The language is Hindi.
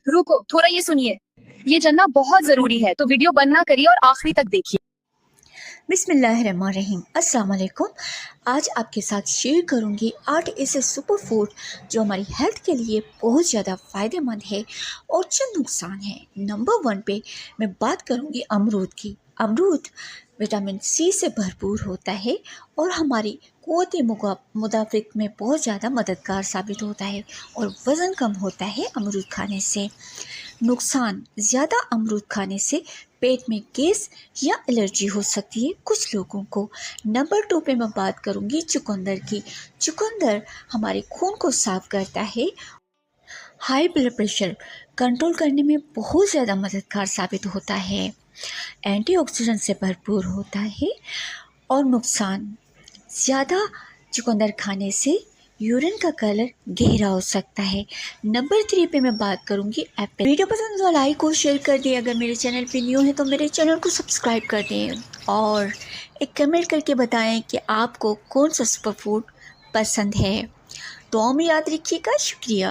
रुको थोड़ा ये सुनिए, ये जानना बहुत जरूरी है, तो वीडियो बंद ना करिए और आखिरी तक देखिए। बिस्मिल्लाहिर्रहमानिर्रहीम। अस्सलाम वालेकुम। आज आपके साथ शेयर करूंगी 8 ऐसे सुपर फूड जो हमारी हेल्थ के लिए बहुत ज़्यादा फ़ायदेमंद है और चंद नुकसान है। नंबर 1 पे मैं बात करूंगी अमरूद की। अमरूद विटामिन सी से भरपूर होता है और हमारी क़ुव्वत मुदाफ़िक में बहुत ज़्यादा मददगार साबित होता है और वज़न कम होता है अमरूद खाने से। नुकसान: ज़्यादा अमरूद खाने से पेट में गैस या एलर्जी हो सकती है कुछ लोगों को। नंबर 2 पे मैं बात करूंगी चुकंदर की। चुकंदर हमारे खून को साफ करता है, हाई ब्लड प्रेशर कंट्रोल करने में बहुत ज़्यादा मददगार साबित होता है, एंटीऑक्सीडेंट से भरपूर होता है। और नुकसान: ज़्यादा चुकंदर खाने से यूरिन का कलर गहरा हो सकता है। नंबर 3 पे मैं बात करूंगी एप्पल। वीडियो पसंद तो लाइक और शेयर कर दें। अगर मेरे चैनल पे न्यू है तो मेरे चैनल को सब्सक्राइब कर दें और एक कमेंट करके बताएं कि आपको कौन सा सुपर फूड पसंद है। तो हमें याद रखिएगा। शुक्रिया।